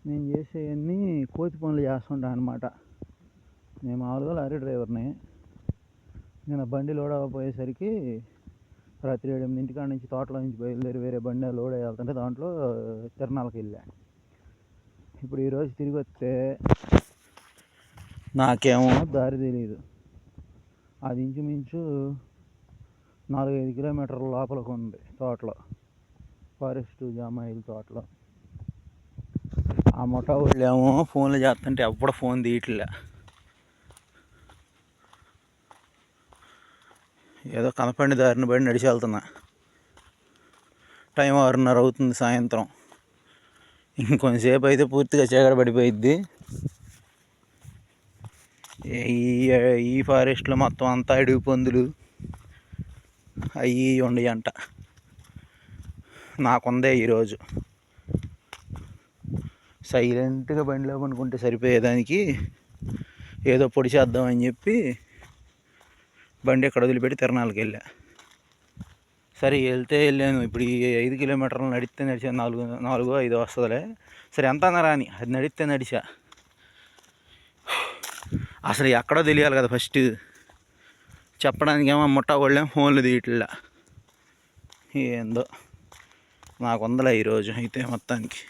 నేను చేసేవన్నీ కోతి పనులు చేస్తుంటాను అనమాట. నేను మామూలుగా లారీ డ్రైవర్ని. నేను బండి లోడ్ అవ్వపోయేసరికి రాత్రి 7-8 కాడ నుంచి తోటలో నుంచి బయలుదేరి వేరే బండి లోడ్ వెళ్తుంటే దాంట్లో తిరణాలకు వెళ్ళా. ఇప్పుడు ఈరోజు తిరిగి వస్తే నాకేమో దారి తెలియదు. అది ఇంచుమించు 4-5 కిలోమీటర్ల లోపలికి ఉంది తోటలో, ఫారెస్ట్ జామాయిల్ తోటలో. ఆ ముఠా వాళ్ళు ఏమో ఫోన్లు చేస్తుంటే ఎవ్వడ ఫోన్ తీయట్లే. ఏదో కనపండి దారిని బడి నడిచి వెళ్తున్నా. టైం 6:30 అవుతుంది సాయంత్రం. ఇంకొంచెంసేపు అయితే పూర్తిగా చీకటి పడిపోయిద్ది. ఈ ఫారెస్ట్లో మొత్తం అంతా అడవి పందులు అవి ఉండయి అంట. నాకుందే ఈరోజు సైలెంట్గా బండిలో పనుకుంటే సరిపోయేదానికి ఏదో పొడి చేద్దామని చెప్పి బండి ఎక్కడ వదిలిపెట్టి తిరణాలకు వెళ్ళా. సరే వెళ్ళాను. ఇప్పుడు ఈ 5 కిలోమీటర్లు నడిచా, 4-5 వస్తుందిలే. సరే ఎంత అన్నారా అని అది నడిచా. అసలు ఎక్కడో తెలియాలి కదా ఫస్ట్. చెప్పడానికి ఏమో ముఠా వాళ్ళేమో ఫోన్లు తీయట్లా. ఏందో నాకు ఉందలే ఈరోజు అయితే మొత్తానికి.